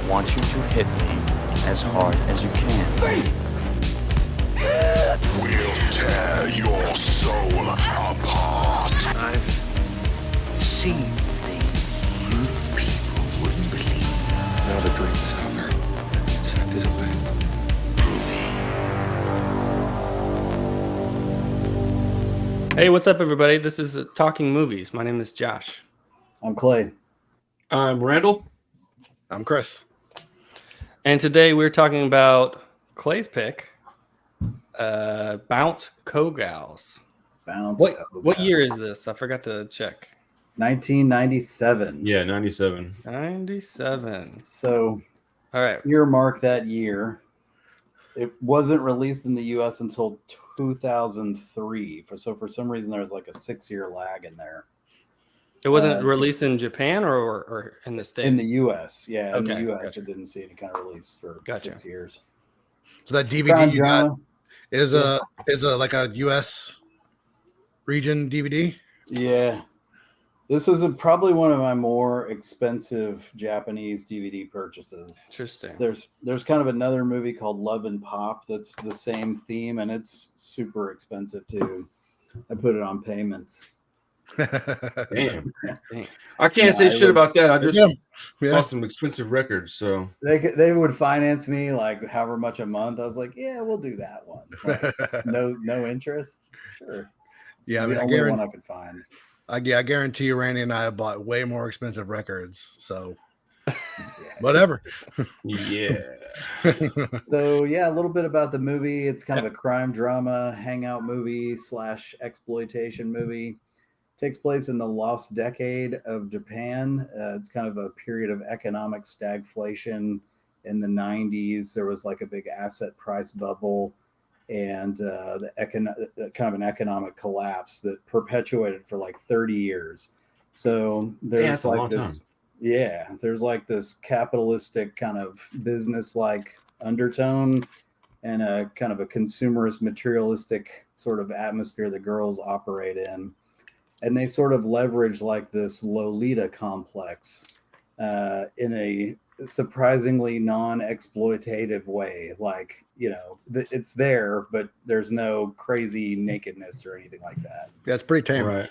want you to hit me as hard as you can. We'll tear your soul apart. I've seen things you people wouldn't believe. Now the dream is over. It's acted away. Hey, what's up, everybody? This is Talking Movies. My name is Josh. I'm Clay. I'm Randall. I'm Chris. And today we're talking about Clay's pick, Bounce Kogals. What year is this? I forgot to check. 1997. Yeah, 97. 97. So, all right. Earmark that year. It wasn't released in the U.S. until 2003. So for some reason, there was like a 6-year lag in there. It wasn't released in Japan or in the States? In the U.S., yeah. In Okay, the U.S., gotcha. It didn't see any kind of release for 6 years. So that DVD Crime you drama. got is a like a U.S. region DVD. Yeah. This was probably one of my more expensive Japanese DVD purchases. Interesting. There's kind of another movie called Love and Pop that's the same theme, and it's super expensive too. I put it on payments. Damn. I can't say shit about that. I just bought some expensive records, so they would finance me like however much a month. I was like, yeah, we'll do that one. Like, no interest. Sure. Yeah, I mean, the only one I could find. I guarantee you, Randy and I have bought way more expensive records. So, whatever. Yeah. So yeah, a little bit about the movie. It's kind of a crime drama, hangout movie / exploitation movie. Takes place in the lost decade of Japan. It's kind of a period of economic stagflation in the 90s. There was like a big asset price bubble and kind of an economic collapse that perpetuated for like 30 years. So there's there's like this capitalistic kind of business-like undertone and a kind of a consumerist, materialistic sort of atmosphere that girls operate in. And they sort of leverage like this Lolita complex in a surprisingly non-exploitative way. Like, you know, it's there, but there's no crazy nakedness or anything like that. Yeah, it's pretty tame. Right.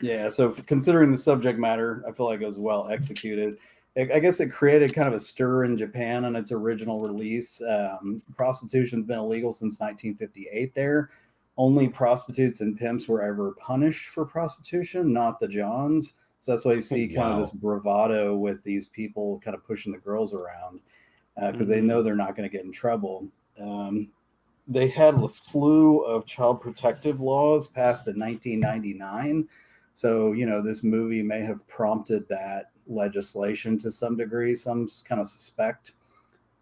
Yeah. So considering the subject matter, I feel like it was well executed. I guess it created kind of a stir in Japan on its original release. Prostitution's been illegal since 1958 there. Only prostitutes and pimps were ever punished for prostitution, not the Johns. So that's why you see kind of this bravado with these people kind of pushing the girls around because they know they're not going to get in trouble. They had a slew of child protective laws passed in 1999. So, you know, this movie may have prompted that legislation to some degree, some kind of suspect.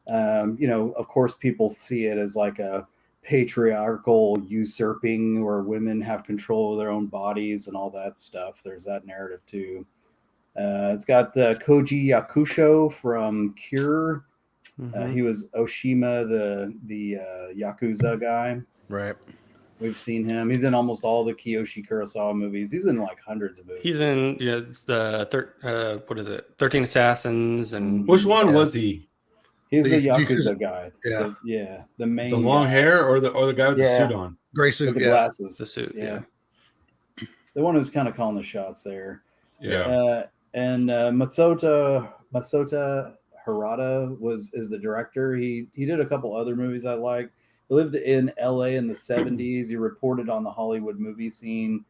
You know, of course, people see it as like a patriarchal usurping where women have control of their own bodies and all that stuff. There's that narrative too. It's got Koji Yakusho from Cure. He was Oshima, the Yakuza guy. Right. We've seen him. He's in almost all the Kiyoshi Kurosawa movies. He's in like hundreds of movies. He's in, it's the 13 Assassins. And which one was he? He's the Yakuza guy. Yeah. The main. The long hair or the guy with the suit on? Gray suit. With the glasses. The suit. Yeah. The one who's kind of calling the shots there. Yeah. And Masota Harada is the director. He did a couple other movies I like. He lived in LA in the 70s. He reported on the Hollywood movie scene.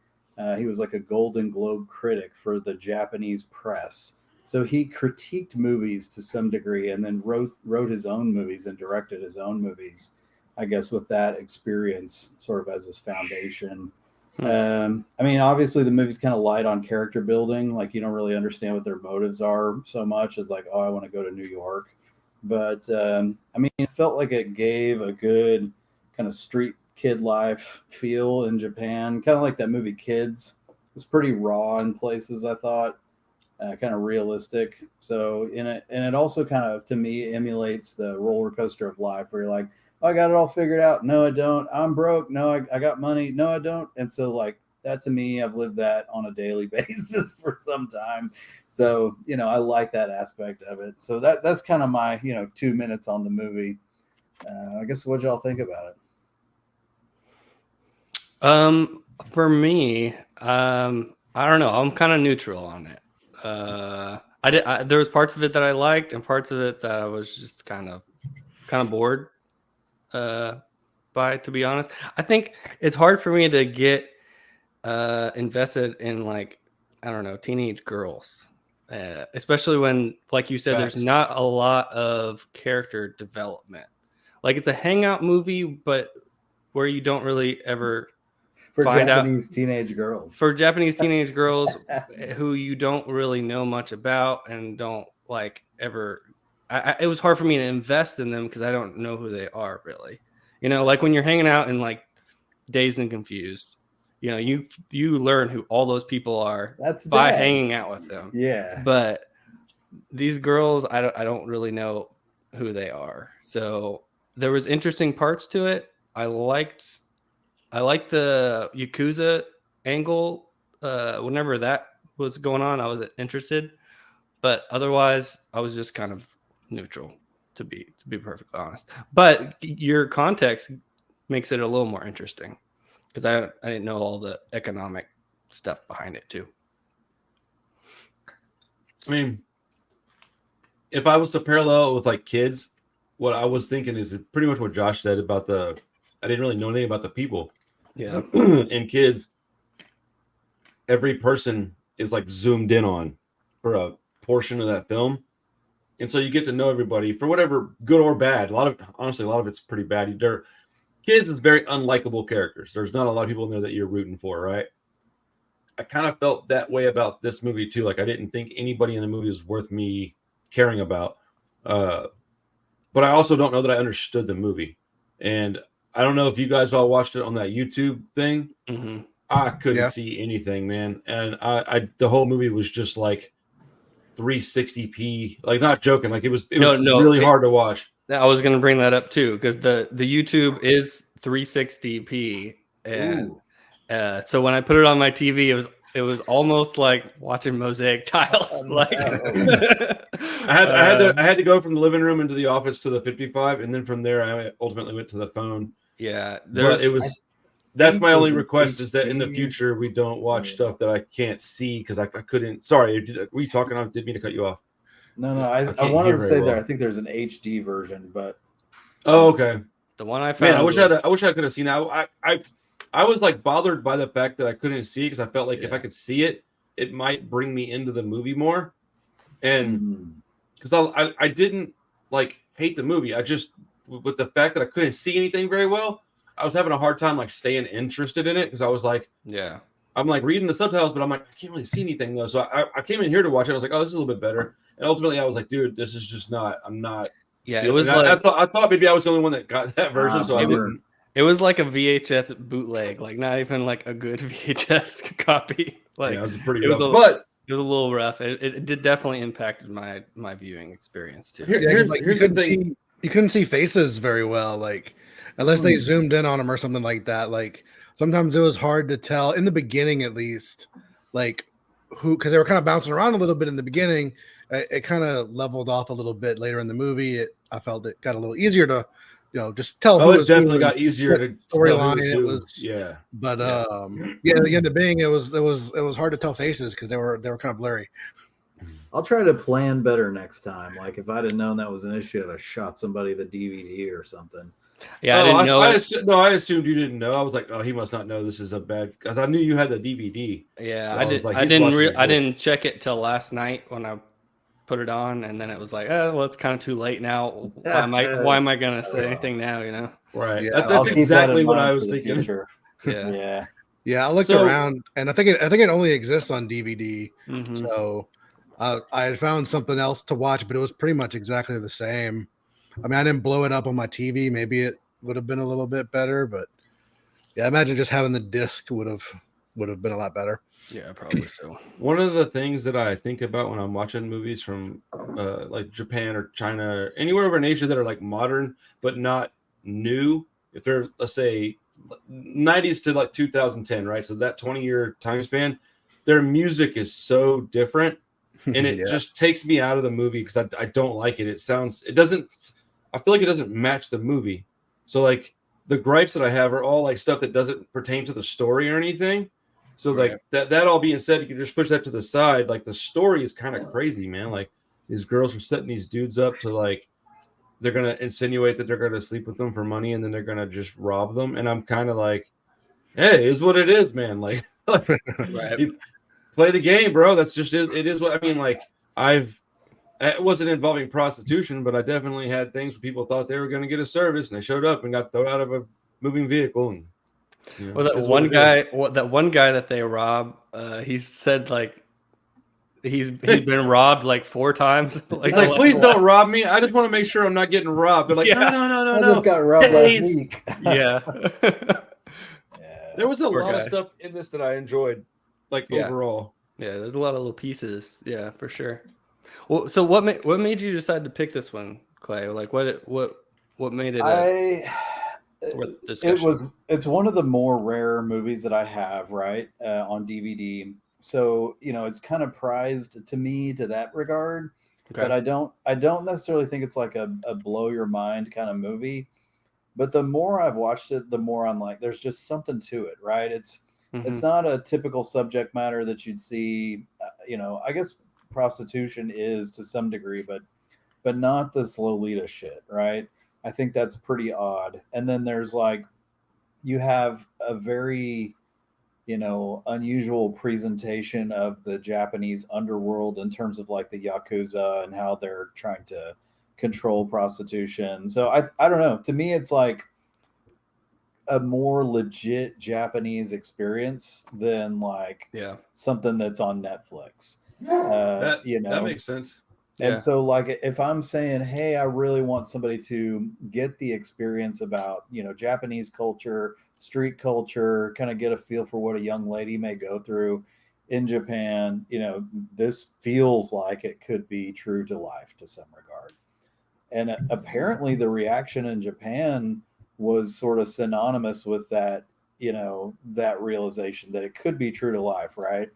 He was like a Golden Globe critic for the Japanese press. So he critiqued movies to some degree and then wrote his own movies and directed his own movies, I guess, with that experience sort of as his foundation. I mean, obviously the movie's kind of light on character building. Like you don't really understand what their motives are so much as like, oh, I want to go to New York. But I mean, it felt like it gave a good kind of street kid life feel in Japan, kind of like that movie Kids. It was pretty raw in places, I thought. Kind of realistic. So it also kind of, to me, emulates the roller coaster of life where you're like, oh, I got it all figured out. No, I don't. I'm broke. No, I got money. No, I don't. And so like That to me, I've lived that on a daily basis for some time. So, I like that aspect of it. So that's kind of my, 2 minutes on the movie. I guess what y'all think about it? For me, I don't know. I'm kind of neutral on it. There was parts of it that I liked and parts of it that I was just kind of bored by, to be honest. I think it's hard for me to get invested in, like, I don't know, teenage girls, especially when, like you said, Facts. there's not a lot of character development. Like, it's a hangout movie, but where you don't really ever For find Japanese teenage girls. for Japanese teenage girls who you don't really know much about and don't like ever. It was hard for me to invest in them because I don't know who they are really. Like when you're hanging out in like Dazed and Confused, you learn who all those people are by hanging out with them. Yeah. But these girls, I don't really know who they are. So there was interesting parts to it. I liked the Yakuza angle. Whenever that was going on, I was interested, but otherwise, I was just kind of neutral, to be perfectly honest. But your context makes it a little more interesting because I didn't know all the economic stuff behind it too. I mean, if I was to parallel it with like kids, what I was thinking is pretty much what Josh said about I didn't really know anything about the people. Yeah. And kids, every person is like zoomed in on for a portion of that film. And so you get to know everybody for whatever good or bad. Honestly, a lot of it's pretty bad. Kids is very unlikable characters. There's not a lot of people in there that you're rooting for, right? I kind of felt that way about this movie too. Like I didn't think anybody in the movie was worth me caring about. But I also don't know that I understood the movie. And I don't know if you guys all watched it on that YouTube thing. Mm-hmm. I couldn't see anything, man. And the whole movie was just like 360p. Like, not joking. Like it was really hard to watch. I was going to bring that up too, because the YouTube is 360p, and so when I put it on my TV, it was almost like watching mosaic tiles. I had to go from the living room into the office to the 55, and then from there I ultimately went to the phone. Yeah, that's my only request, is that in the future we don't watch stuff that I can't see because I couldn't. Sorry, were you talking? I didn't mean to cut you off. No, I wanted to say there. I think there's an HD version, but okay. The one I found. Man, I wish I could have seen it. I was like bothered by the fact that I couldn't see because I felt like if I could see it, it might bring me into the movie more. And because I didn't like hate the movie, I just, with the fact that I couldn't see anything very well, I was having a hard time like staying interested in it because I was like, I'm like reading the subtitles, but I'm like, I can't really see anything though. So I came in here to watch it. I was like, oh, this is a little bit better. And ultimately, I was like, dude, this is just not. I'm not. Yeah, it was I thought maybe I was the only one that got that version, so I didn't. It was like a VHS bootleg, like not even like a good VHS copy. Like it was pretty rough, but it was a little rough. It did definitely impacted my viewing experience too. Here's the thing: you couldn't see faces very well, like unless they zoomed in on them or something like that. Like sometimes it was hard to tell in the beginning, at least, like who, because they were kind of bouncing around a little bit in the beginning. It kind of leveled off a little bit later in the movie. I felt it got a little easier to, just tell. Oh, it definitely got easier to storyline. It was, but in the beginning, it was hard to tell faces because they were kind of blurry. I'll try to plan better next time. Like if I'd have known that was an issue, I'd have shot somebody the DVD or something. Yeah, I didn't know. I assumed you didn't know. I was like, oh, he must not know this is a bad, because I knew you had the DVD. Yeah, so I didn't check it till last night when I put it on, and then it was like, well, it's kind of too late now. Why am I gonna say anything now? Right. Yeah, that's exactly what I was thinking. Yeah. I looked around, and I think it only exists on DVD. Mm-hmm. So I had found something else to watch, but it was pretty much exactly the same. I mean, I didn't blow it up on my TV. Maybe it would have been a little bit better, but yeah, I imagine just having the disc would have been a lot better. Yeah, probably so. One of the things that I think about when I'm watching movies from like Japan or China or anywhere over in Asia that are like modern but not new, if they're, let's say, 90s to like 2010, right? So that 20-year time span, their music is so different, and it just takes me out of the movie because I don't like it. It doesn't. I feel like it doesn't match the movie. So like the gripes that I have are all like stuff that doesn't pertain to the story or anything. So like that all being said, you can just push that to the side. Like the story is kind of crazy, man. Like these girls are setting these dudes up to like they're gonna insinuate that they're gonna sleep with them for money and then they're gonna just rob them. And I'm kind of like, hey, is what it is, man. Like, you play the game, bro. That's just it is what I mean. Like it wasn't involving prostitution, but I definitely had things where people thought they were going to get a service and they showed up and got thrown out of a moving vehicle. And well, that one guy that they robbed, he said like he's been robbed like 4 times. He's like, please don't rob me. I just want to make sure I'm not getting robbed. They're like, no. I just got robbed last week. Yeah. There was a lot of stuff in this that I enjoyed, like overall. Yeah, there's a lot of little pieces. Yeah, for sure. Well, so what made you decide to pick this one, Clay? Like what made it? It's one of the more rare movies that I have, right, on DVD. So it's kind of prized to me to that regard. Okay. But I don't necessarily think it's like a blow your mind kind of movie. But the more I've watched it, the more I'm like, there's just something to it, right? It's not a typical subject matter that you'd see. I guess prostitution is to some degree, but not this Lolita shit, right? I think that's pretty odd. And then there's like, you have a very, unusual presentation of the Japanese underworld in terms of like the Yakuza and how they're trying to control prostitution. So I don't know. To me, it's like a more legit Japanese experience than like something that's on Netflix. That makes sense. And so like if I'm saying, hey, I really want somebody to get the experience about, Japanese culture, street culture, kind of get a feel for what a young lady may go through in Japan, this feels like it could be true to life to some regard. And apparently the reaction in Japan was sort of synonymous with that, that realization that it could be true to life, right?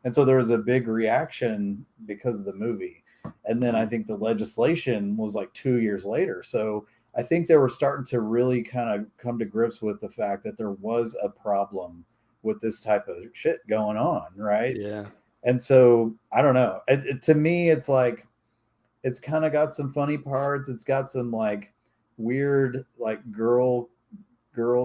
And so there was a big reaction because of the movie. And then I think the legislation was like 2 years later. So I think they were starting to really kind of come to grips with the fact that there was a problem with this type of shit going on, right? Yeah. And so I don't know. To me, it's like, it's kind of got some funny parts. It's got some like weird, like girl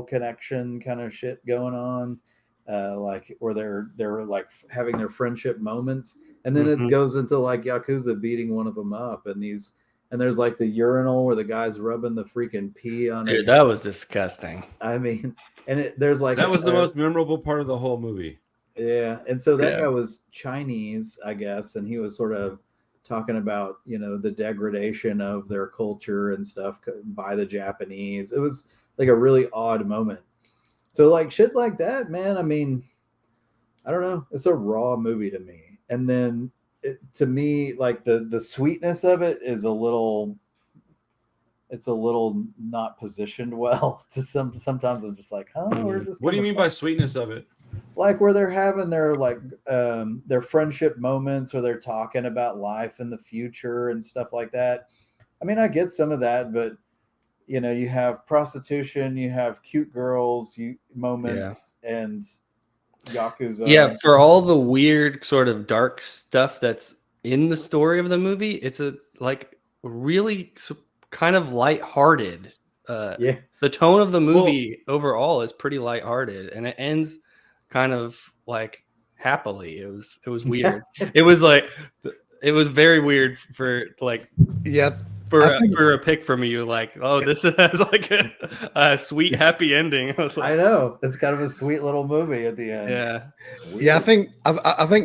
connection kind of shit going on, like where they're like having their friendship moments, and then it goes into like Yakuza beating one of them up, and there's like the urinal where the guy's rubbing the freaking pee on. Dude, that was disgusting. I mean, and there's like that was the most memorable part of the whole movie. Yeah, and so that guy was Chinese, I guess, and he was sort of talking about, the degradation of their culture and stuff by the Japanese. It was like a really odd moment. So like shit like that, man, I mean, I don't know. It's a raw movie to me. And then to me, like the sweetness of it is it's a little not positioned well to sometimes I'm just like, where's this? What do you mean by sweetness of it? Like where they're having their like their friendship moments where they're talking about life in the future and stuff like that. I mean, I get some of that, but you have prostitution, you have cute girls, moments, and Yakuza. Yeah, for all the weird sort of dark stuff that's in the story of the movie, it's a like really kind of lighthearted. The tone of the movie overall is pretty lighthearted, and it ends kind of like happily. It was weird. It was very weird for like for a pick from you, like, oh, this has like a sweet happy ending. I know, it's kind of a sweet little movie at the end. I think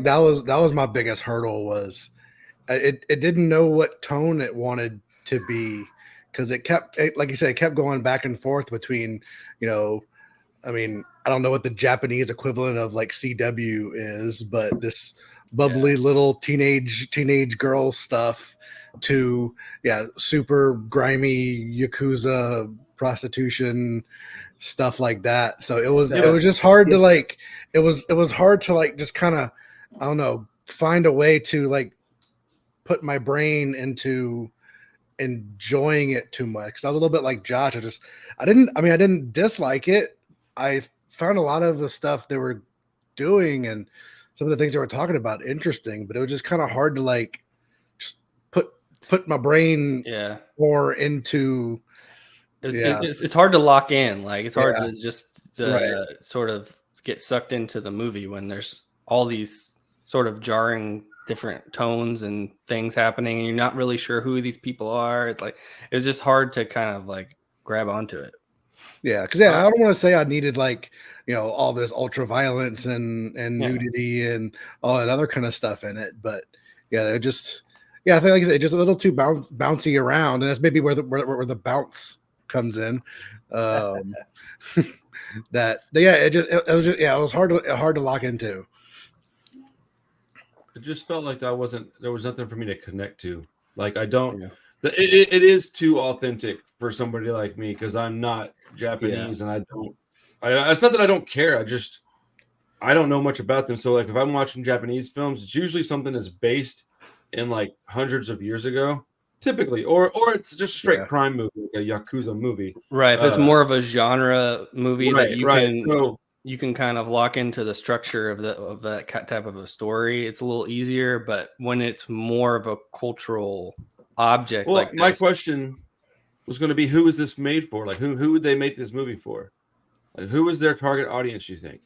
that was my biggest hurdle was it didn't know what tone it wanted to be, because like you said, it kept going back and forth between, I mean, I don't know what the Japanese equivalent of like CW is, but this bubbly little teenage girl stuff to super grimy Yakuza prostitution stuff like that. So it was just hard to like it was hard to like just kind of, I don't know, find a way to like put my brain into enjoying it too much. 'Cause I was a little bit like Josh. I didn't dislike it. I found a lot of the stuff they were doing and some of the things they were talking about interesting, but it was just kind of hard to like just put my brain Yeah. more into. It's hard to lock in. Like it's hard Yeah. to just Right. sort of get sucked into the movie when there's all these sort of jarring different tones and things happening, and you're not really sure who these people are. It's just hard to kind of like grab onto it. Yeah, because I don't want to say I needed like all this ultra violence and nudity and all that other kind of stuff in it, but I think like I said, just a little too bouncy around, and that's maybe where the bounce comes in. It was hard to lock into. It just felt like there was nothing for me to connect to. Like I don't. It is too authentic for somebody like me because I'm not Japanese and I don't. It's not that I don't care. I don't know much about them. So like if I'm watching Japanese films, it's usually something that's based in like hundreds of years ago, typically, or it's just a straight crime movie, like a Yakuza movie. Right. If it's more of a genre movie that you can kind of lock into the structure of that type of a story, it's a little easier. But when it's more of a cultural object, my question was going to be, who is this made for? Like who would they make this movie for? Like who is their target audience, you think?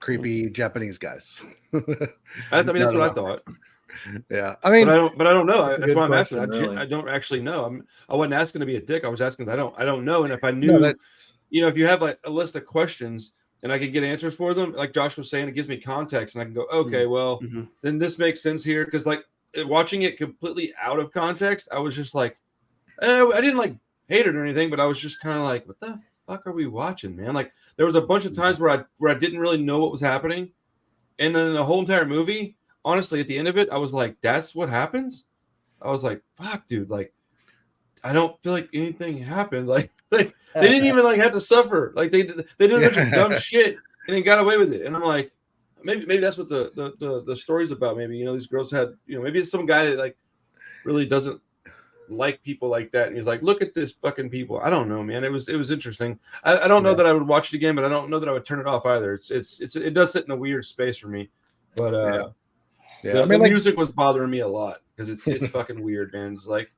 Creepy Japanese guys. That's what I thought. Yeah, I mean, but I don't know. That's why I'm asking. Really. I don't actually know. I wasn't asking to be a dick. I was asking because I don't know. And if I knew, if you have like a list of questions and I could get answers for them, like Josh was saying, it gives me context, and I can go, okay, well, then this makes sense here. Because like watching it completely out of context, I was just like, I didn't like hate it or anything, but I was just kind of like, what the fuck are we watching, man? Like there was a bunch of times where I didn't really know what was happening, and then the whole entire movie. Honestly, at the end of it, I was like, that's what happens? I was like, fuck, dude. Like, I don't feel like anything happened. Like they didn't even like have to suffer. Like they did a bunch of dumb shit and they got away with it. And I'm like, maybe that's what the story's about. Maybe, these girls had, maybe it's some guy that like really doesn't like people like that. And he's like, look at this fucking people. I don't know, man. It was interesting. I don't know that I would watch it again, but I don't know that I would turn it off either. It does sit in a weird space for me. But the music was bothering me a lot because it's fucking weird, man. It's like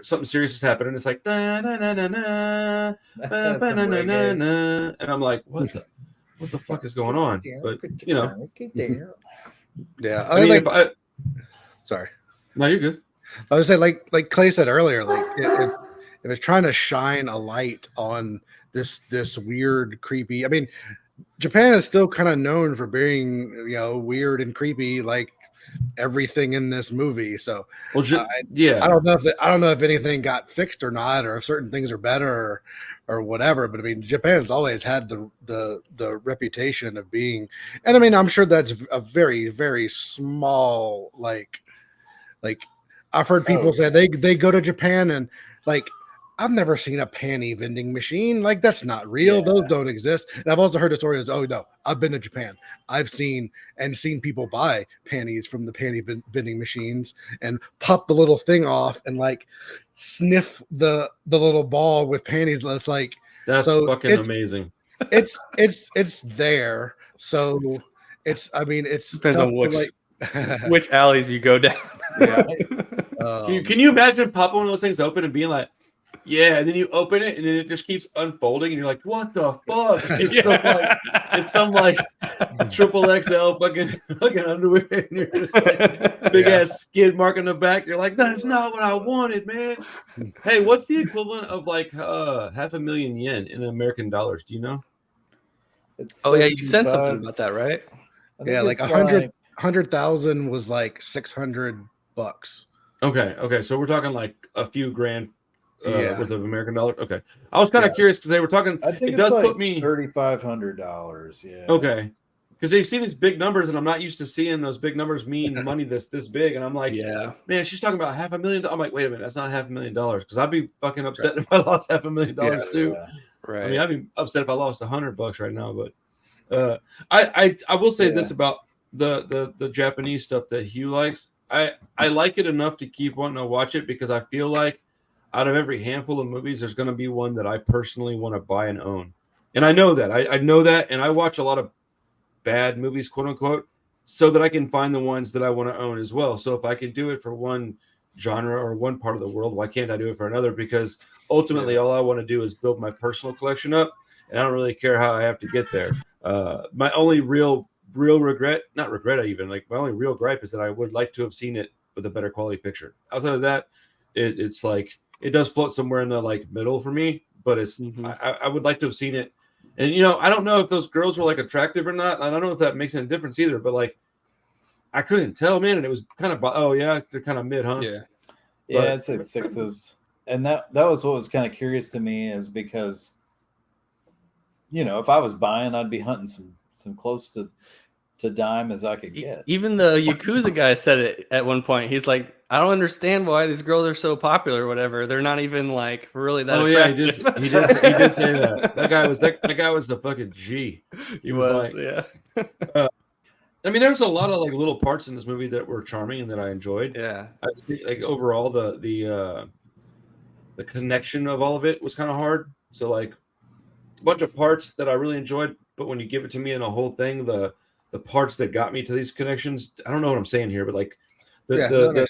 something serious is happening. It's like na na na na na, na na na na, and I'm like, what the fuck is going on? But yeah, I mean, sorry, no, you're good. I would say like Clay said earlier, like if it's trying to shine a light on this weird, creepy. I mean, Japan is still kind of known for being weird and creepy, like everything in this movie. So I don't know if anything got fixed or not, or if certain things are better or whatever. But I mean, Japan's always had the reputation of being, and I mean, I'm sure that's a very, very small like I've heard people say they go to Japan and like, I've never seen a panty vending machine. Like, that's not real. Yeah. Those don't exist. And I've also heard the story of, oh no, I've been to Japan. I've seen people buy panties from the panty vending machines and pop the little thing off and like sniff the little ball with panties. That's like, that's fucking amazing. It's there. So it's depends on which alleys you go down. Yeah. Can you imagine popping one of those things open and being like, yeah, and then you open it and then it just keeps unfolding and you're like, what the fuck? It's some like triple XL fucking underwear and you're just like big ass skid mark in the back. You're like, that's not what I wanted, man. Hey, what's the equivalent of like 500,000 yen in American dollars? Do you know? You said something about that, right? Yeah, like 100,000 was like $600. Okay. So we're talking like a few grand worth of American dollar. Okay. I was kind of curious because they were talking. I think it does like put me $3,500. Yeah. Okay. Because they see these big numbers, and I'm not used to seeing those big numbers mean money this big. And I'm like, man, she's talking about $500,000. I'm like, wait a minute, that's not $500,000. Because I'd be fucking upset if I lost $500,000 too. Right. I mean, I'd be upset if I lost $100 right now, but I will say this about the Japanese stuff that Hugh likes. I like it enough to keep wanting to watch it because I feel like out of every handful of movies, there's going to be one that I personally want to buy and own. And I know that. I know that, and I watch a lot of bad movies, quote unquote, so that I can find the ones that I want to own as well. So if I can do it for one genre or one part of the world, why can't I do it for another? Because ultimately, all I want to do is build my personal collection up, and I don't really care how I have to get there. My only real regret, not regret, even like my only real gripe is that I would like to have seen it with a better quality picture. Outside of that, it's like it does float somewhere in the like middle for me, but it's I would like to have seen it. And I don't know if those girls were like attractive or not. I don't know if that makes any difference either. But like, I couldn't tell, man. And it was kind of they're kind of mid, huh? Yeah, I'd say sixes. And that was what was kind of curious to me is because, if I was buying, I'd be hunting some close to dime as I could get. Even the Yakuza guy said it at one point. He's like, I don't understand why these girls are so popular or whatever. They're not even like really that attractive. Yeah, he did say that. That guy was a fucking G. He was like, I mean, there's a lot of like little parts in this movie that were charming and that I enjoyed. Yeah. Like overall the connection of all of it was kind of hard. So like a bunch of parts that I really enjoyed, but when you give it to me in a whole thing, the parts that got me to these connections, I don't know what I'm saying here, but like the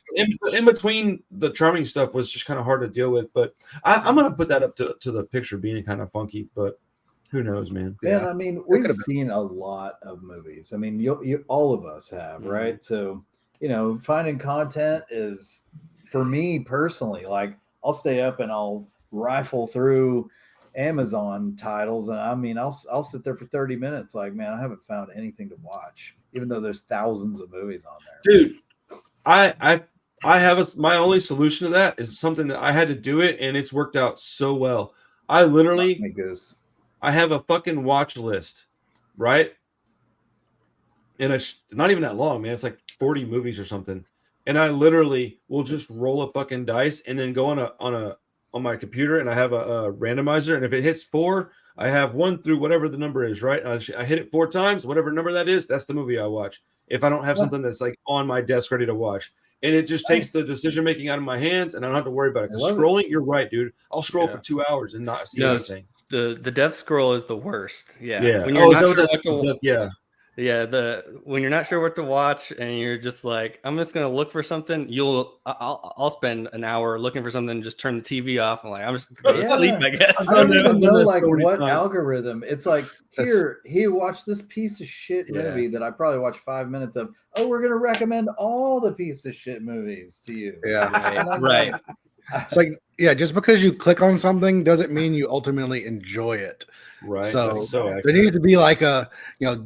in between the charming stuff was just kind of hard to deal with. But I'm gonna put that up to the picture being kind of funky, but who knows, man? Yeah, I mean, we've seen a lot of movies. I mean, you all of us have, right? So finding content is, for me personally, like I'll stay up and I'll rifle through Amazon titles, and I mean, I'll sit there for 30 minutes. Like, man, I haven't found anything to watch, even though there's thousands of movies on there. Dude, I have my only solution to that is something that I had to do it, and it's worked out so well. I literally, I have a fucking watch list, right? And it's not even that long, man. It's like 40 movies or something. And I literally will just roll a fucking dice and then go on my computer, and I have a randomizer, and if it hits 4, I have 1 through whatever the number is, right? I hit it 4 times, whatever number that is, that's the movie I watch. If I don't have something that's like on my desk ready to watch, and it just takes the decision making out of my hands, and I don't have to worry about it. Because scrolling, you're right, dude. I'll scroll for 2 hours and not see anything. The death scroll is the worst. Yeah. When you're not sure what to when you're not sure what to watch and you're just like, I'm just gonna look for something. I'll spend an hour looking for something and just turn the TV off and like I'm just gonna go to sleep, I guess. I don't even know like what algorithm. It's like, here, watch this piece of shit movie that I probably watched 5 minutes of. Oh, we're gonna recommend all the piece of shit movies to you. Yeah, right. It's like, just because you click on something doesn't mean you ultimately enjoy it. Right. So there needs to be like a,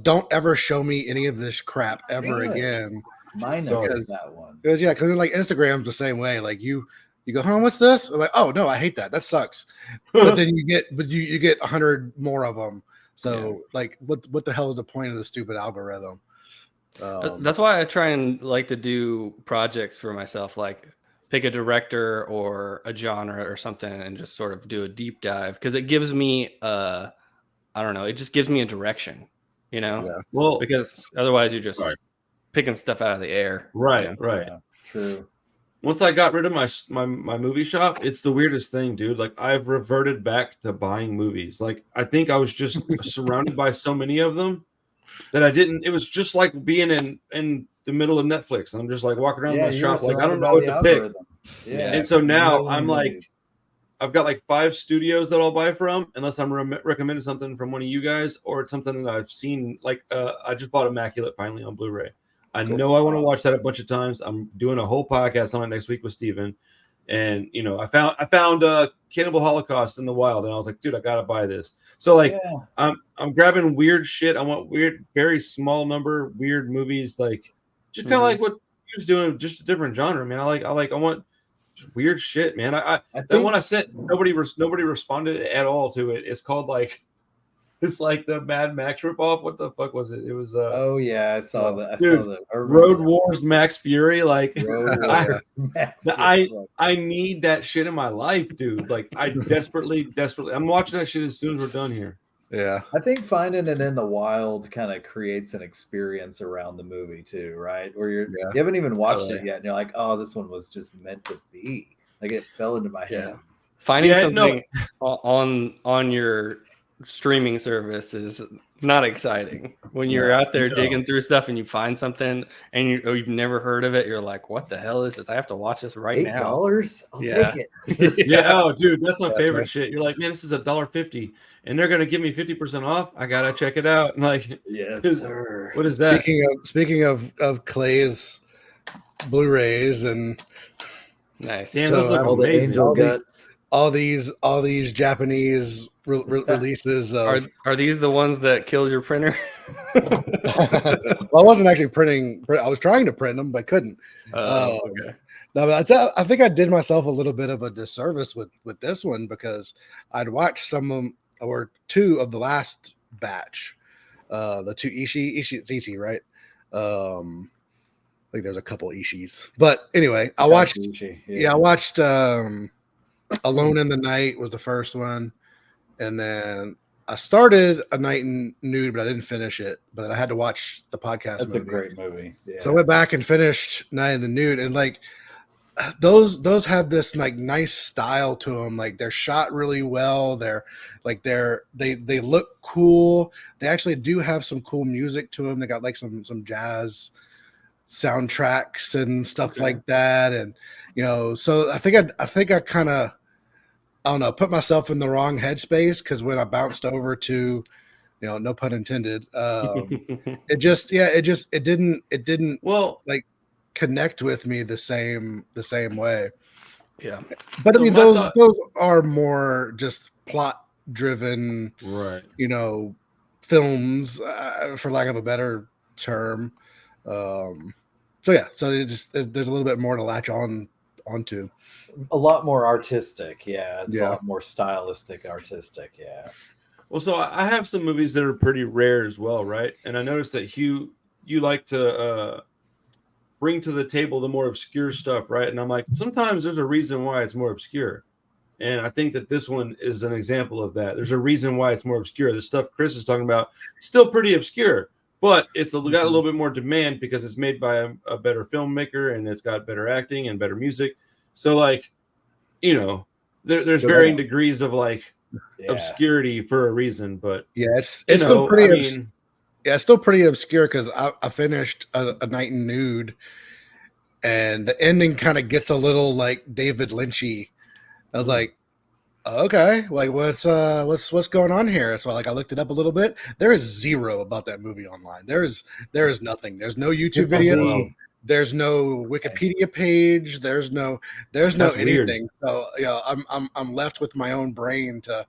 don't ever show me any of this crap ever again. Minus that one. Because like Instagram's the same way. Like you go, what's this? I'm like, oh no, I hate that. That sucks. But then you get 100 more of them. So like, what the hell is the point of the stupid algorithm? That's why I try and like to do projects for myself, like pick a director or a genre or something and just sort of do a deep dive, because it gives me I don't know, it just gives me a direction, well, because otherwise you're just picking stuff out of the air. Right. Yeah, true. Once I got rid of my movie shop, it's the weirdest thing, dude. Like I've reverted back to buying movies. Like I think I was just surrounded by so many of them that I didn't. It was just like being in the middle of Netflix. I'm just like walking around my shop, like I don't know what to pick. Yeah. And so now I'm like, I've got like 5 studios that I'll buy from, unless I'm recommending something from one of you guys, or it's something that I've seen. Like I just bought Immaculate finally on Blu-ray. I know I want to watch that a bunch of times. I'm doing a whole podcast on it next week with Steven. And I found Cannibal Holocaust in the wild, and I was like, dude, I gotta buy this. So like, I'm grabbing weird shit. I want weird, very small number weird movies, like just kind of like what he was doing, just a different genre, man. I want weird shit, man. I that one I sent, nobody responded at all to it. It's called like It's like the Mad Max ripoff. What the fuck was it? It was Oh yeah, I saw that. I dude, saw that. I remember Road that. Wars Max Fury. Like Road I, Warriors. Max I Fury. I need that shit in my life, dude. Like I desperately. I'm watching that shit as soon as we're done here. Yeah. I think finding it in the wild kind of creates an experience around the movie too, right? Where Yeah. you haven't even watched Totally. it yet, and you're like, oh, this one was just meant to be. Like it fell into my Yeah. hands. Finding Yeah, no. something on your streaming service is not exciting. When you're out there digging through stuff and you find something and you've never heard of it, you're like, "What the hell is this? I have to watch this right now." $8? I'll Yeah. take it. Yeah, oh, dude, that's my That's favorite right. shit. You're like, man, this is $1.50, and they're gonna give me 50% off. I gotta check it out. And like, Yes, dude, sir. what is that? Speaking of Clay's Blu-rays and Nice. Damn, So, those look All the amazing. angel guts. all these Japanese releases of Are these the ones that killed your printer? well, I wasn't actually printing. I was trying to print them, but couldn't. Okay. No, but I think I did myself a little bit of a disservice with this one because I'd watched some of them or two of the last batch, the two Ishii, it's Ishii, right? I think there's a couple Ishis, but anyway, I watched. Yeah, I watched Alone in the Night was the first one, and then I started A Night in Nude, but I didn't finish it. But I had to watch the podcast. That's movie. a great movie. Yeah. So I went back and finished Night in the Nude, and like those have this like nice style to them. Like they're shot really well. They're like they look cool. They actually do have some cool music to them. They got like some jazz soundtracks and stuff like that, and so I think I kind of, I don't know, put myself in the wrong headspace because when I bounced over to, no pun intended, it didn't Well, like connect with me the same way. Yeah. But I So mean, my those thought- are more just plot driven, right. films, for lack of a better term. So yeah, so there's a little bit more to latch onto. A lot more artistic. Yeah. It's Yeah. a lot more stylistic, artistic. Yeah. Well, so I have some movies that are pretty rare as well, right? And I noticed that Hugh, you like to bring to the table the more obscure stuff, right? And I'm like, sometimes there's a reason why it's more obscure. And I think that this one is an example of that. There's a reason why it's more obscure. The stuff Chris is talking about, still pretty obscure, but it's got a little bit more demand because it's made by a better filmmaker and it's got better acting and better music. So like, there's varying degrees of like obscurity for a reason, but yeah, it's still pretty. Yeah, it's still pretty obscure because I finished a Night in Nude, and the ending kind of gets a little like David Lynchy. I was like, okay, like what's going on here? So like I looked it up a little bit. There is zero about that movie online. There is nothing. There's no YouTube videos. There's no Wikipedia page. There's no anything. So I'm left with my own brain to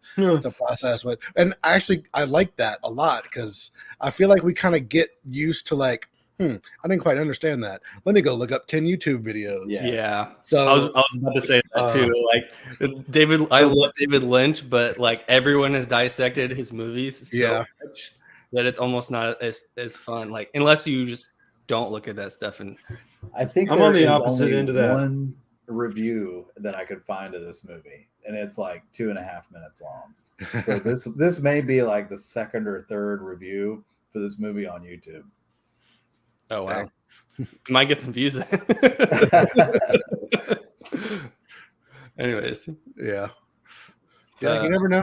process with. And actually, I like that a lot because I feel like we kind of get used to like, I didn't quite understand that. Let me go look up 10 YouTube videos. Yeah. So I was about to say that too. Like I love David Lynch, but like everyone has dissected his movies so much that it's almost not as fun. Like unless you just don't look at that stuff. And I think I'm on the opposite end of that. One review that I could find of this movie, and it's like 2.5 minutes long. So this may be like the second or third review for this movie on YouTube. Oh wow. Might get some views. Anyways. Yeah, you never know.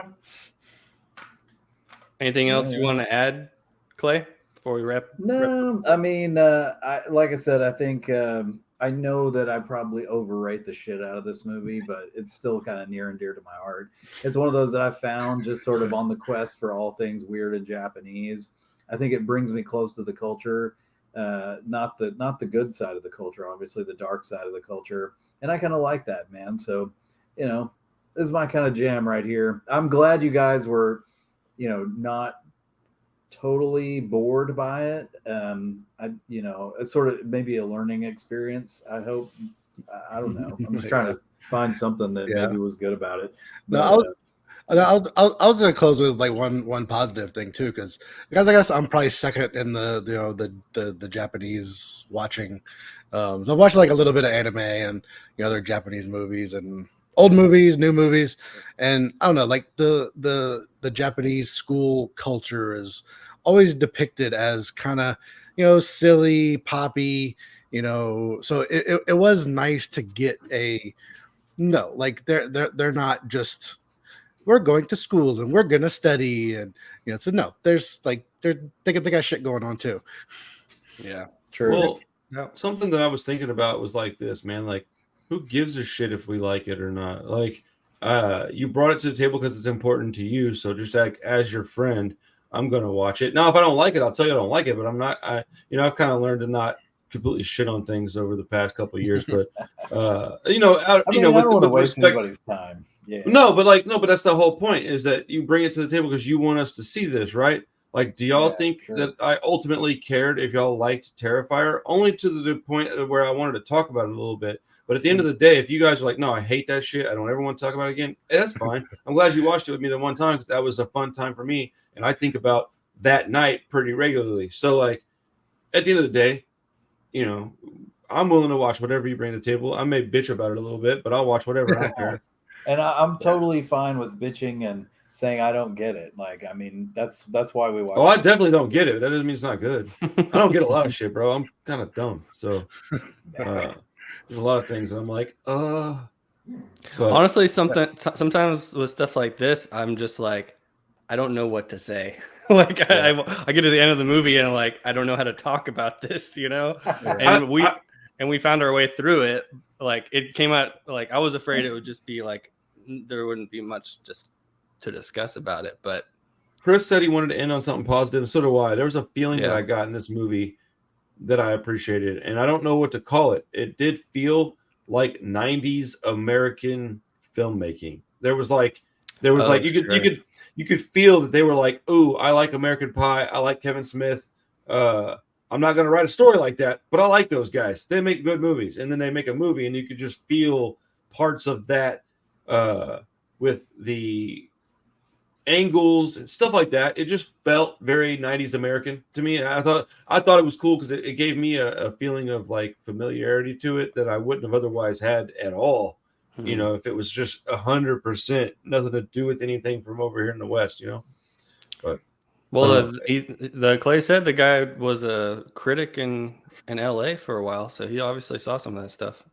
Anything else you want to add, Clay, before we wrap? No, I mean, like I said, I think I know that I probably overrate the shit out of this movie, but it's still kind of near and dear to my heart. It's one of those that I found just sort of on the quest for all things weird and Japanese. I think it brings me close to the culture, not the good side of the culture, obviously the dark side of the culture, and I kind of like that, man. So, this is my kind of jam right here. I'm glad you guys were, not totally bored by it. It's sort of maybe a learning experience. I hope. I don't know. I'm just trying to find something that maybe was good about it. No, I was gonna close with like one positive thing too, because I guess I'm probably second in the Japanese watching. So I've watched like a little bit of anime and other Japanese movies and old movies, new movies, and I don't know, like the Japanese school culture is always depicted as kind of silly, poppy, So it was nice to get a no, like they're not just we're going to school and we're gonna study and so no, there's like they got shit going on too. Yeah. True. Well, No. something that I was thinking about was like this, man. Like, who gives a shit if we like it or not? Like, you brought it to the table because it's important to you. So just like as your friend, I'm gonna watch it. Now, if I don't like it, I'll tell you I don't like it. But I'm not. I've kind of learned to not completely shit on things over the past couple of years. But I mean, I don't want to with waste respect. anybody's time. Yeah. No, but that's the whole point is that you bring it to the table because you want us to see this, right? Like, do y'all Yeah, think sure. that I ultimately cared if y'all liked Terrifier? Only to the point where I wanted to talk about it a little bit. But at the end of the day, if you guys are like, no, I hate that shit, I don't ever want to talk about it again, that's fine. I'm glad you watched it with me the one time because that was a fun time for me. And I think about that night pretty regularly. So, like, at the end of the day, I'm willing to watch whatever you bring to the table. I may bitch about it a little bit, but I'll watch whatever. I don't care. And I'm totally fine with bitching and saying I don't get it. Like, I mean, that's why we watch. Oh, I definitely don't get it. That doesn't mean it's not good. I don't get a lot of shit, bro. I'm kind of dumb. So there's a lot of things I'm like, but Honestly, sometimes with stuff like this, I'm just like, I don't know what to say. Like I get to the end of the movie and I'm like, I don't know how to talk about this, And we found our way through it. Like it came out like I was afraid it would just be like there wouldn't be much just to discuss about it. But Chris said he wanted to end on something positive, and so do I. There was a feeling that Yeah. I got in this movie that I appreciated, and I don't know what to call it. It did feel like 90s American filmmaking. There was like you could feel that they were like, "Ooh, I like American Pie. I like Kevin Smith. I'm not going to write a story like that, but I like those guys. They make good movies." And then they make a movie, and you could just feel parts of that with the angles and stuff like that. It just felt very 90s American to me. And I thought it was cool because it gave me a feeling of like familiarity to it that I wouldn't have otherwise had at all. If it was just 100% nothing to do with anything from over here in the West, But the Clay said the guy was a critic in LA for a while, so he obviously saw some of that stuff.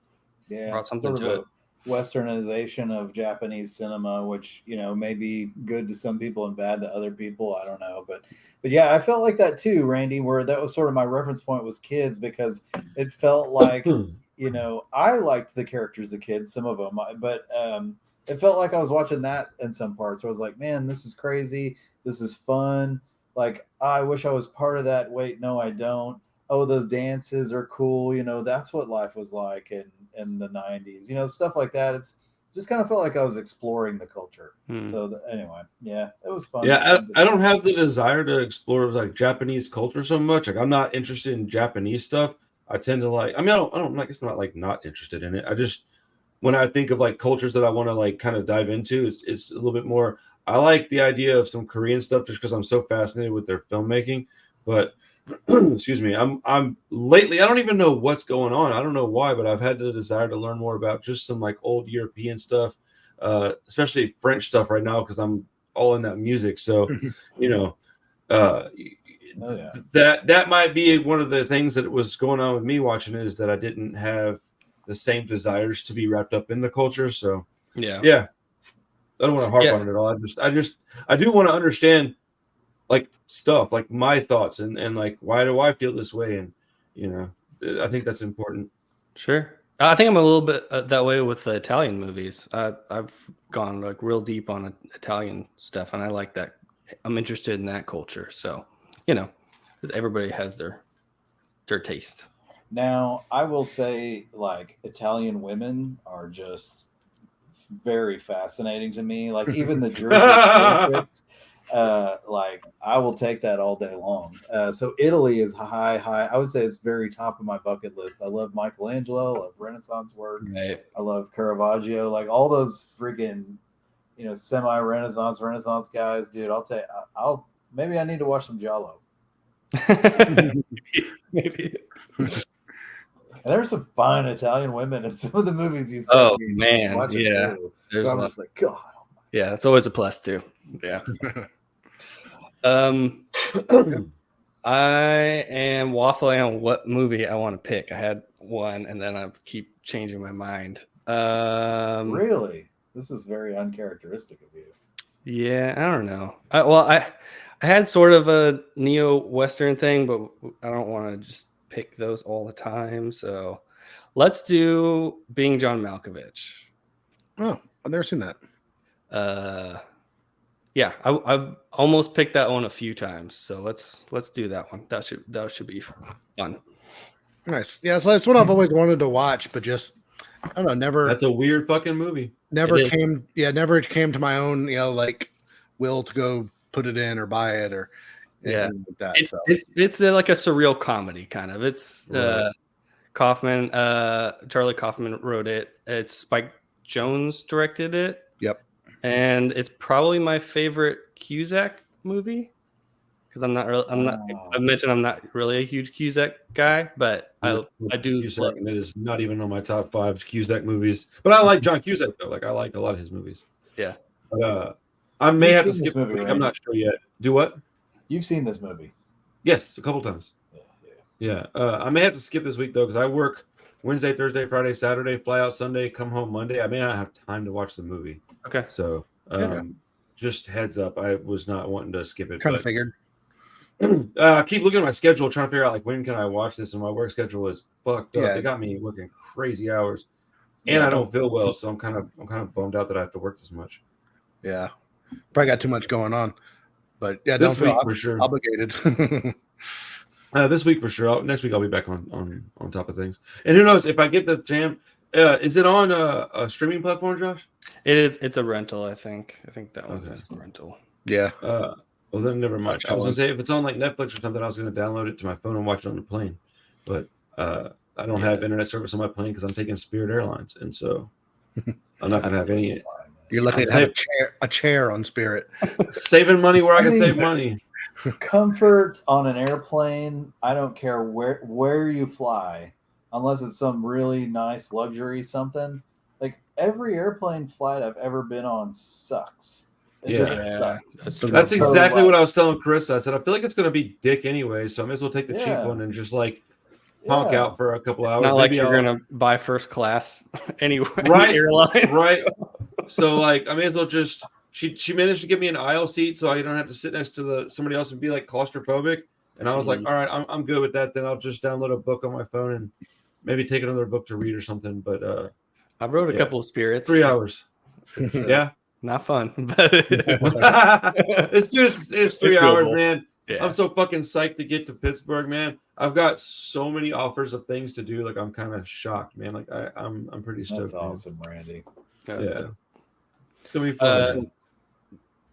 Yeah, Brought something sort of to a westernization of Japanese cinema, which may be good to some people and bad to other people. I don't know, but yeah, I felt like that too, Randy. Where that was sort of my reference point was kids because it felt like I liked the characters of kids, some of them, but it felt like I was watching that in some parts. Where I was like, man, this is crazy. This is fun. Like, I wish I was part of that. Wait, no, I don't. Oh, those dances are cool. That's what life was like in the 90s. Stuff like that. It's just kind of felt like I was exploring the culture. So anyway, yeah, it was fun. Yeah, I don't have the desire to explore like Japanese culture so much. Like, I'm not interested in Japanese stuff. I tend to like. I mean, I don't like. It's not like not interested in it. I just when I think of like cultures that I want to like kind of dive into, it's a little bit more. I like the idea of some Korean stuff just because I'm so fascinated with their filmmaking. But excuse me, I'm lately. I don't even know what's going on. I don't know why, but I've had the desire to learn more about just some like old European stuff, especially French stuff right now because I'm all in that music. So that might be one of the things that was going on with me watching it is that I didn't have the same desires to be wrapped up in the culture. So yeah. I don't want to harp on it at all. I do want to understand like stuff, like my thoughts and like why do I feel this way, and I think that's important. Sure. I think I'm a little bit that way with the Italian movies. I've gone like real deep on Italian stuff, and I like that. I'm interested in that culture. So, everybody has their taste. Now, I will say, like, Italian women are just very fascinating to me. Like, even the Jersey portraits, like, I will take that all day long. So Italy is high. I would say it's very top of my bucket list. I love Michelangelo. I love Renaissance work. Right. I love Caravaggio. Like, all those friggin' semi-Renaissance guys, dude. I'll maybe I need to watch some Giallo. Maybe. And there's some fine Italian women in some of the movies you said. Oh man, watch it yeah. too. There's I'm a lot. just like, God. Yeah, it's always a plus too. Yeah. I am waffling on what movie I want to pick. I had one, and then I keep changing my mind. Really? This is very uncharacteristic of you. Yeah, I don't know. I had sort of a neo-Western thing, but I don't want to just pick those all the time. So let's do Being John Malkovich. Oh, I've never seen that. Yeah, I've almost picked that one a few times. So let's do that one. That should be fun. Nice. Yeah, so it's one I've always wanted to watch, but just I don't know, never. That's a weird fucking movie. Never came to my own, like will to go put it in or buy it or anything like that. It's like a surreal comedy kind of. It's Kaufman, Charlie Kaufman wrote it. It's Spike Jonze directed it. Yep. And it's probably my favorite Cusack movie because I mentioned I'm not really a huge Cusack guy, but I do. Cusack, and it is not even on my top 5 Cusack movies. But I like John Cusack though. Like I like a lot of his movies. Yeah. But I may have to skip. Movie, I'm not sure yet. Do what? You've seen this movie? Yes, a couple times. Yeah. I may have to skip this week though because I work Wednesday, Thursday, Friday, Saturday, fly out Sunday, come home Monday. I may not have time to watch the movie. Okay. So just heads up. I was not wanting to skip it. Kind of figured. I keep looking at my schedule, trying to figure out like when can I watch this, and my work schedule is fucked up. Yeah. They got me working crazy hours, and I don't feel well, so I'm kind of bummed out that I have to work this much. Yeah, probably got too much going on, but yeah, This don't feel week for sure. obligated. This week for sure. Next week I'll be back on top of things. And who knows if I get the jam? Is it on a streaming platform, Josh? It is. It's a rental. I think that one is a rental. Yeah. Well, then never mind. I was gonna say if it's on like Netflix or something, I was gonna download it to my phone and watch it on the plane. But I don't have internet service on my plane because I'm taking Spirit Airlines, and so I'm not gonna have any. You're lucky to have a chair on Spirit. Saving money where I can save money. Comfort on an airplane. I don't care where you fly, unless it's some really nice luxury something. Like every airplane flight I've ever been on sucks. It just sucks. That's exactly what I was telling Carissa. I said I feel like it's going to be dick anyway, so I may as well take the cheap one and just like honk out for a couple hours. Not like you're going to buy first class anywhere. Right, airlines. Right. So like I may as well just. She managed to give me an aisle seat so I don't have to sit next to somebody else and be like claustrophobic. And I was like, all right, I'm good with that. Then I'll just download a book on my phone and maybe take another book to read or something. But I wrote a couple of Spirits. 3 hours. Yeah. Not fun, but it's 3 hours, man. Yeah. I'm so fucking psyched to get to Pittsburgh, man. I've got so many offers of things to do. Like I'm kind of shocked, man. Like I'm pretty stoked. That's awesome, Randy. Yeah. It's gonna be fun.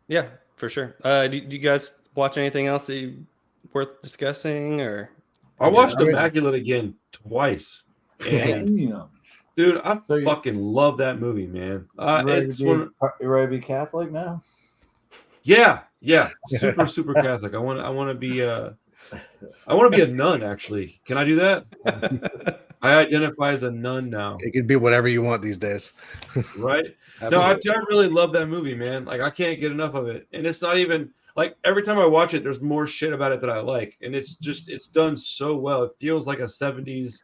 Yeah, for sure. Do you guys watch anything else worth discussing? Or I watched Immaculate again twice. And dude, I fucking love that movie, man. You ready to be Catholic now? Yeah. Super Catholic. I want to be a nun. Actually, can I do that? I identify as a nun now. It could be whatever you want these days, right? No, I really love that movie, man. Like I can't get enough of it, and it's not even like every time I watch it, there's more shit about it that I like, and it's done so well. It feels like a '70s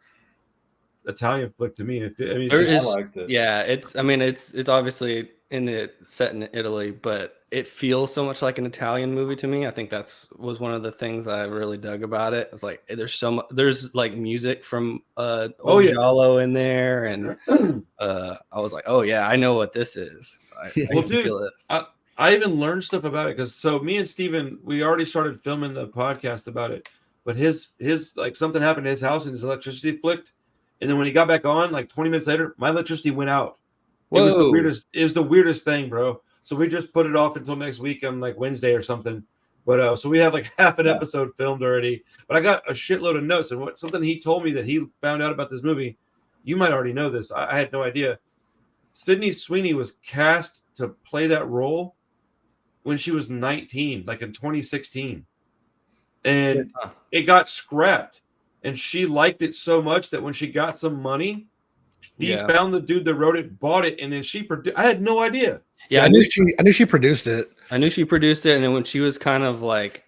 Italian flick to me. I liked it. Yeah, it's obviously set in Italy, but it feels so much like an Italian movie to me. I think was one of the things I really dug about it. It's like there's like music from Giallo in there, and I was like, oh yeah, I know what this is. I can feel this. I even learned stuff about it because me and Steven, we already started filming the podcast about it, but his like something happened to his house and his electricity flicked, and then when he got back on, like 20 minutes later, my electricity went out. It was the weirdest thing, bro. So we just put it off until next week on like Wednesday or something. But so we have like half an episode filmed already. But I got a shitload of notes and something he told me that he found out about this movie. You might already know this. I had no idea. Sydney Sweeney was cast to play that role when she was 19, like in 2016. And it got scrapped. And she liked it so much that when she got some money, she found the dude that wrote it, bought it, and then she produced. I had no idea. Yeah, I knew she produced it. I knew she produced it, and then when she was kind of like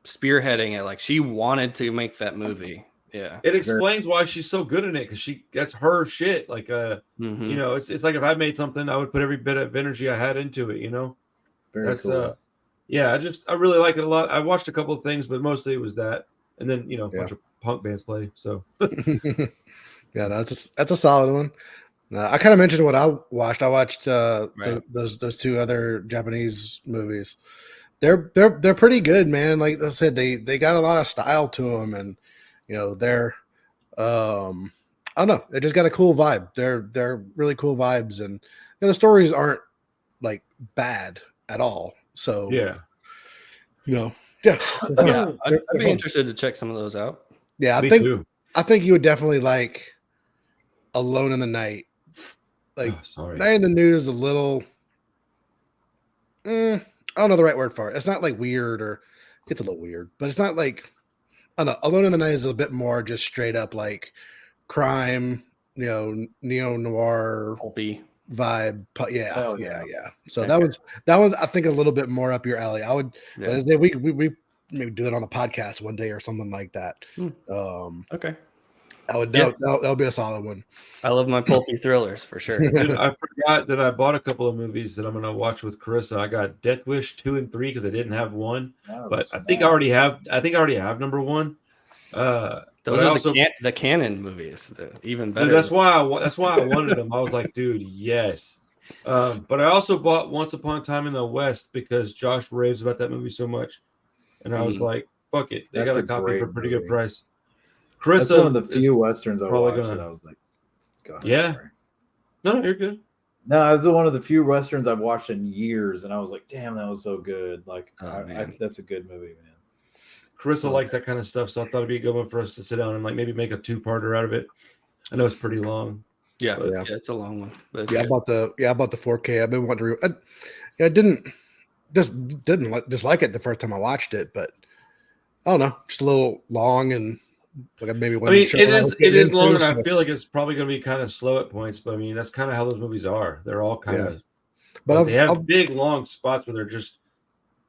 spearheading it, like she wanted to make that movie. Yeah, it explains why she's so good in it, because that's her shit. Like, you know, it's like if I made something, I would put every bit of energy I had into it. You know, Very cool. Yeah, I really like it a lot. I watched a couple of things, but mostly it was that, and then a bunch of punk bands play. So yeah, that's a solid one. I kind of mentioned what I watched. I watched those two other Japanese movies. They're pretty good, man. Like I said, they got a lot of style to them, and they're I don't know, they just got a cool vibe. They're really cool vibes, and the stories aren't like bad at all. So yeah, I'd be interested to check some of those out. Yeah, I think you would definitely like Alone in the Night. Like, Night in the Nude is a little, I don't know the right word for it. It's not like weird, or it's a little weird, but it's not like, I don't know. Alone in the Night is a bit more just straight up like crime, neo noir vibe. Yeah. So that was I think a little bit more up your alley. I would we maybe do it on the podcast one day or something like that. Okay. That'll be a solid one. I love my pulpy thrillers for sure. Dude, I forgot that I bought a couple of movies that I'm gonna watch with Carissa. I got Death Wish 2 and 3 because I didn't have one, but I think I already have number 1. Those are the canon movies. Even better. Dude, that's why I wanted them. I was like, dude, yes. But I also bought Once Upon a Time in the West because Josh raves about that movie so much, and I was like, fuck it, they got a copy for a pretty good price. Carissa, that's one of the few westerns I watched that I was like, go ahead, yeah. Sorry. No, you're good. No, it was one of the few westerns I've watched in years, and I was like, damn, that was so good. Like, that's a good movie, man. Carissa likes that kind of stuff, so I thought it'd be a good one for us to sit down and like maybe make a 2-parter out of it. I know it's pretty long. Yeah, it's a long one. I bought the 4K. I've been wanting to. I didn't dislike it the first time I watched it, but I don't know, just a little long, and like maybe. It is long, and I feel like it's probably going to be kind of slow at points. But I mean, that's kind of how those movies are. They're all kind of, but they have big long spots where they're just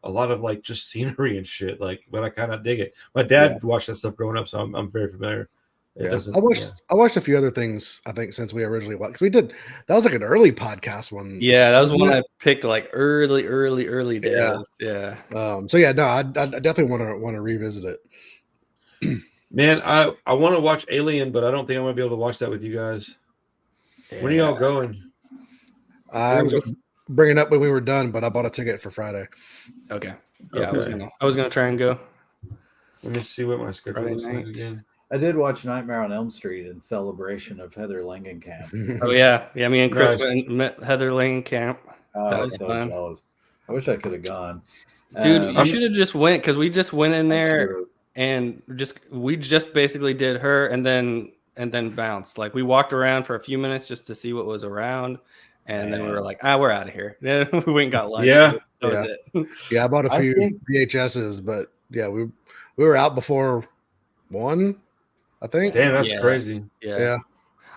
a lot of like just scenery and shit. Like, but I kind of dig it. My dad watched that stuff growing up, so I'm very familiar. I watched a few other things, I think, since we originally watched, because that was like an early podcast one. Yeah, that was one I picked like early days. Yeah. So yeah, no, I definitely want to revisit it. Man, I want to watch Alien, but I don't think I'm gonna be able to watch that with you guys. Yeah. When are y'all going? I was bringing up when we were done, but I bought a ticket for Friday. Okay. Yeah, okay. I was gonna try and go. Let me see what my schedule looks like again. I did watch Nightmare on Elm Street in celebration of Heather Langenkamp. Oh yeah, me and Chris went and met Heather Langenkamp. I was so jealous. I wish I could have gone. Dude, you should have just went, because we just went in there and we just basically did her and then bounced. Like, we walked around for a few minutes just to see what was around, and then we were like, we're out of here. Then we went and got lunch. Yeah, that was it. Yeah, I bought a few VHSs, but yeah, we were out before 1. I think. Damn, that's crazy. Yeah.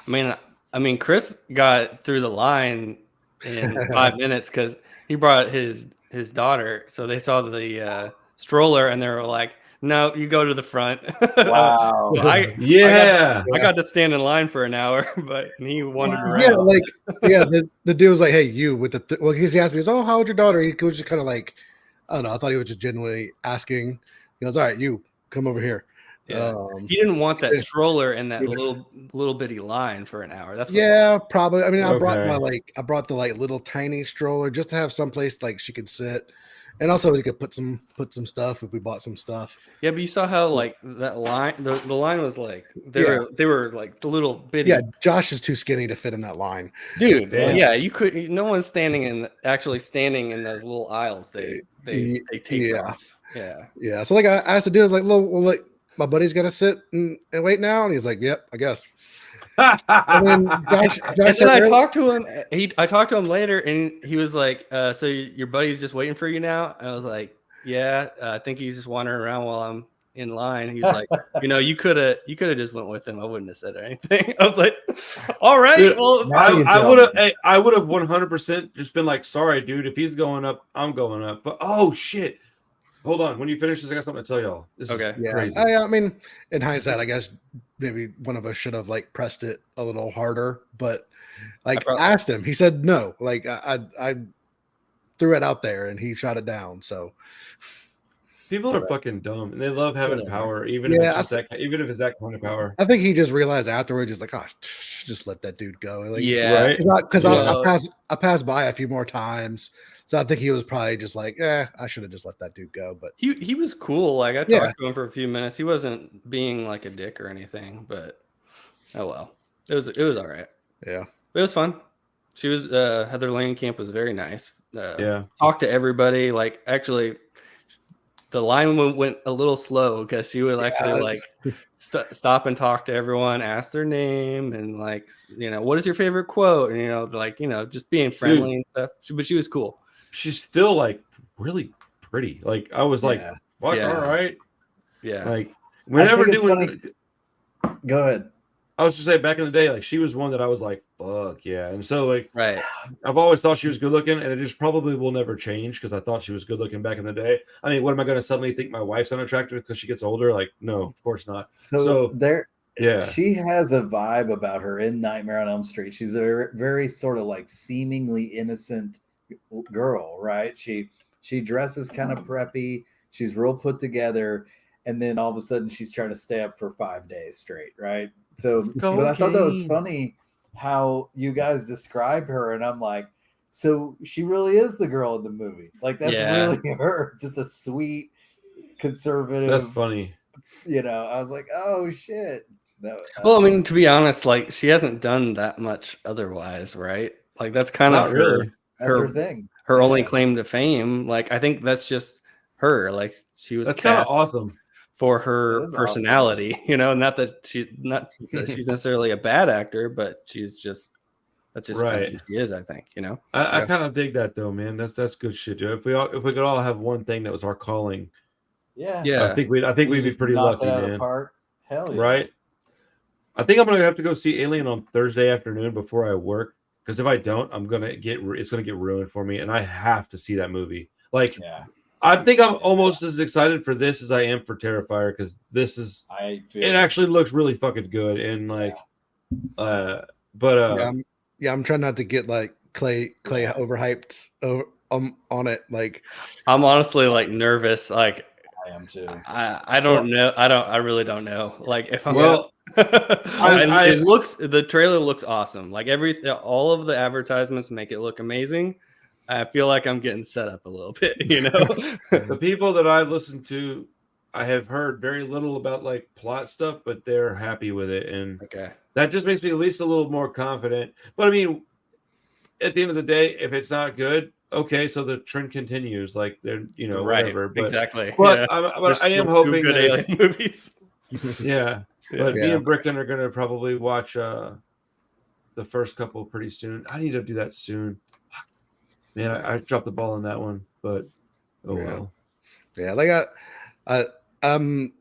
I mean, Chris got through the line in 5 minutes because he brought his daughter. So they saw the stroller and they were like, "No, you go to the front." Wow. So I got to stand in line for an hour, but he wandered around. Yeah, the dude was like, "Hey, you with the well," he asked me, "Oh, how old your daughter?" He was just kind of like, I don't know. I thought he was just genuinely asking. He goes, "All right, you come over here." Yeah. He didn't want that stroller in that little bitty line for an hour. That's probably. I mean, I brought the like little tiny stroller just to have some place like she could sit, and also we could put some stuff if we bought some stuff. Yeah, but you saw how like that line, the line was like they were like the little bitty. Yeah, Josh is too skinny to fit in that line, dude. Yeah, you could. No one's standing in those little aisles. They take off. Yeah. So like I asked the dude, I was like, well, like, my buddy's gonna sit and wait now, and he's like, "Yep, I guess." And then Josh And then said I earlier- talked to him. I talked to him later, and he was like, "So your buddy's just waiting for you now?" I was like, "Yeah, I think he's just wandering around while I'm in line." He's like, you could have just went with him. I wouldn't have said anything. I was like, "All right, Dude, well, Now you I tell would have. me. I would have 100% just been like, "Sorry, dude. If he's going up, I'm going up." But oh shit! Hold on. When you finish this, I got something to tell y'all. This Okay. is yeah, crazy. I mean, in hindsight, I guess maybe one of us should have like pressed it a little harder, but like asked him. He said no. Like I threw it out there and he shot it down. So People are fucking dumb, and they love having Whatever. power, even if it's just that, even if it's that kind of power. I think he just realized afterwards, he's like, "Oh, just let that dude go." Like, Yeah, Right? because Yeah. I passed by a few more times, so I think he was probably just like, "Yeah, I should have just let that dude go." But he was cool. Like I Yeah. talked to him for a few minutes. He wasn't being like a dick or anything, but oh well. It was all right. yeah, It was fun. She was Heather Langenkamp was very nice. Yeah. Talked to everybody. Like actually, the line went a little slow because she would actually like stop and talk to everyone, ask their name, and like what is your favorite quote, and like just being friendly and stuff. But she was cool. She's still like really pretty. Like I was like, Yeah. "Fuck, Yeah. all right." Yeah. Like we're never think it's doing. Go ahead. I was just saying, back in the day, like she was one that I was like, "Fuck yeah!" And so like Right. I've always thought she was good looking, and it just probably will never change because I thought she was good looking back in the day. I mean, what am I going to suddenly think my wife's unattractive because she gets older? Like, no, of course not. So there, Yeah, she has a vibe about her in Nightmare on Elm Street. She's a very, very sort of like seemingly innocent girl, right? She dresses kind of preppy. She's real put together, and then all of a sudden she's trying to stay up for 5 days straight, right? So, but I thought that was Cocaine. funny how you guys describe her, and I'm like, so she really is the girl in the movie. Like that's Yeah. really her, just a sweet conservative. that's funny. I was like, oh shit. Well, I mean, to be honest, like she hasn't done that much otherwise, right? Like that's kind Not of really. that's her thing. her only Yeah. claim to fame. Like I think that's just her. Like she was That's kind of cast awesome. for That her is personality, not that she's necessarily a bad actor, but that's just kind of Right. who she is, I think, I kind of dig that though, man. That's good shit, dude. If we could all have one thing that was our calling, Yeah. Yeah. I think we'd be Just pretty knock lucky, it out of the man. park. Hell yeah. Right? I think I'm gonna have to go see Alien on Thursday afternoon before I work because if I don't, it's gonna get ruined for me, and I have to see that movie. Like, Yeah. I think I'm almost as excited for this as I am for Terrifier because it actually looks really fucking good and like, I'm trying not to get like Clay overhyped on it. Like I'm honestly like nervous. Like I am too. I don't know. I really don't know. Like if I'm well, the trailer looks awesome. Like all of the advertisements make it look amazing. I feel like I'm getting set up a little bit, the people that I listen to, I have heard very little about like plot stuff, but they're happy with it, and Okay. that just makes me at least a little more confident. But I mean, at the end of the day, if it's not good, okay, so the trend continues. Like they're Right. whatever. But, Exactly. But, Yeah. I am There's hoping good that alien movies. yeah. But me Yeah. and Bricken are gonna probably watch the first couple pretty soon. I need to do that soon. Man, I dropped the ball on that one, but well. Yeah, like I think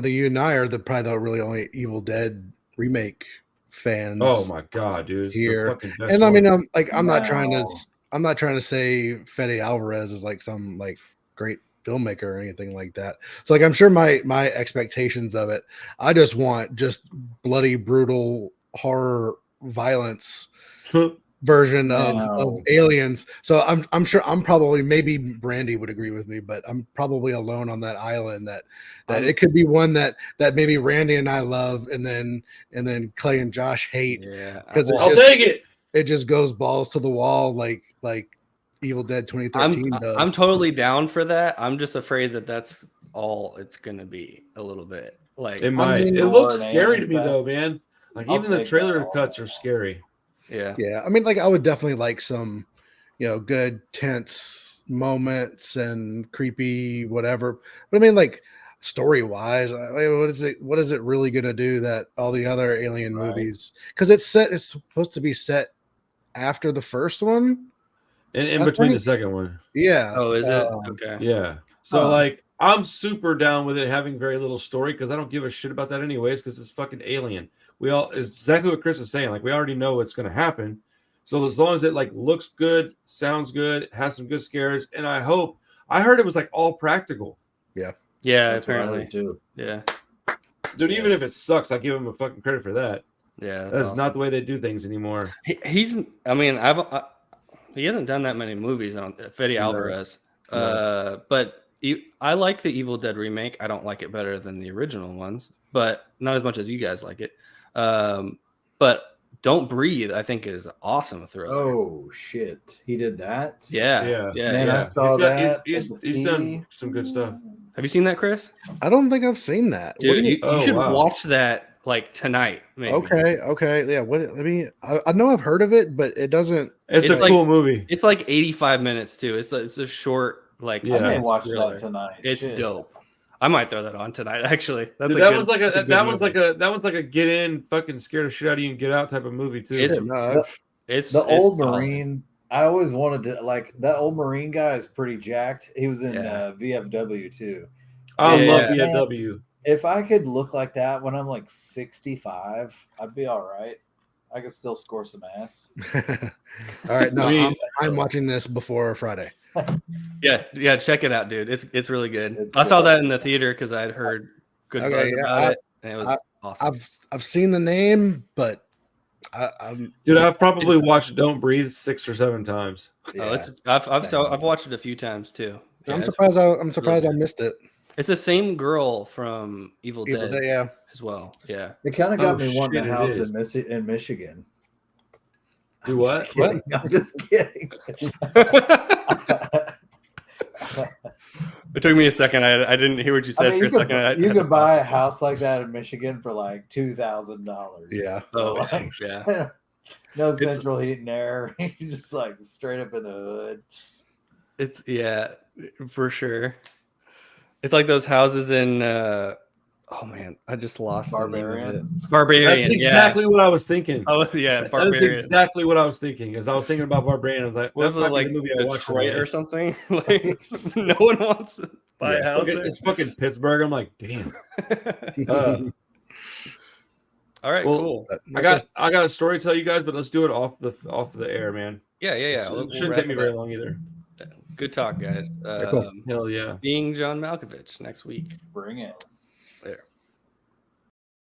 you and I are probably the really only Evil Dead remake fans. Oh my god, dude! It's the Here. fucking best And I mean, one. I'm not trying to say Fede Alvarez is like some like great filmmaker or anything like that. So like I'm sure my expectations of it, I just want just bloody, brutal horror violence version of Aliens. So I'm sure I'm probably, maybe Brandy would agree with me, but I'm probably alone on that island that it could be one that maybe Randy and I love and then Clay and Josh hate. Yeah. Because I'll take it. It just goes balls to the wall like Evil Dead 2013 does. I'm totally down for that. I'm just afraid that that's all it's gonna be a little bit. Like It might. It looks scary to me though, man. Like even the trailer cuts are scary. Yeah. I mean, like I would definitely like some, good tense moments and creepy whatever. But I mean, like story wise. What is it really gonna do that all the other Alien Right. movies? Because it's supposed to be set after the first one. And in I between the think. second one. Yeah. Oh, is it? Um, Okay. Yeah. So Huh. like I'm super down with it having very little story because I don't give a shit about that anyways because it's fucking Alien. It's exactly what Chris is saying. Like we already know what's gonna happen. So as long as it like looks good, sounds good, has some good scares, and I heard it was like all practical. Yeah, That's what I heard apparently. too. Yeah. Dude, even if Yes. it sucks, I give him a fucking credit for that. Yeah, that's That's awesome. not the way they do things anymore. He's. I mean, he hasn't done that many movies on Fede No. Alvarez. But I like the Evil Dead remake. I don't like it better than the original ones, but not as much as you guys like it. But Don't Breathe, I think, is an awesome thriller. Oh shit, he did that. Yeah. Man, I saw that. He's done some good stuff. Have you seen that, Chris? I don't think I've seen that. What Dude, do you- you should wow. watch that like tonight. Maybe. okay, yeah. I know I've heard of it, but it doesn't. It's It's a like- cool movie. It's like 85 minutes too. It's a short like. Yeah. I may intense watch thriller. that tonight. It's Shit. dope. I might throw that on tonight. Actually, that's Dude, a that good, was like that's a good that was movie. like a get in, fucking scared of shit out of you and get out type of movie too. It's- Yeah, no, I've- It's The old solid. Marine. I always wanted to like that old Marine guy is pretty jacked. He was in Yeah. VFW too. I Yeah, love yeah. VFW. If I could look like that when I'm like 65, I'd be all right. I could still score some ass. all right. No, I mean- I'm watching this before Friday. Yeah, check it out, dude. It's really good. It's I saw good. that in the theater because I had heard good Okay, buzz yeah, about it, and it was awesome. I've seen the name, but I'm Dude, I've probably watched Don't Breathe 6 or 7 times. Oh, it's I've watched it a few times too. Yeah, I'm it's- surprised I missed it. It's the same girl from Evil Evil Dead Dead, yeah. as well. Yeah. It kind of got Oh, me wanting shit, a it house is. in Michigan. Do I'm what? just kidding. I'm just kidding. It took me a second. I didn't hear what you said I mean, for a second. I you had to could buy a process it. house like that in Michigan for like $2,000. Yeah. Oh, yeah. No central heat and air. You're just like straight up in the hood. It's for sure. It's like those houses in oh man, I just lost the name of Barbarian. it. Barbarian. That's exactly what I was thinking. Oh yeah, That is Barbarian. exactly what I was thinking. As I was thinking about Barbarian, I was like, Was "What it like the movie I watched Detroit today?" or something? Like no one wants to buy a house there. It's fucking Pittsburgh. I'm like, damn. Uh, All right, well, cool. I got a story to tell you guys, but let's do it off the air, man. Yeah. It We'll shouldn't wrap take me it very up. long either. Good talk, guys. Cool. Hell yeah. Being John Malkovich next week. Bring it. There.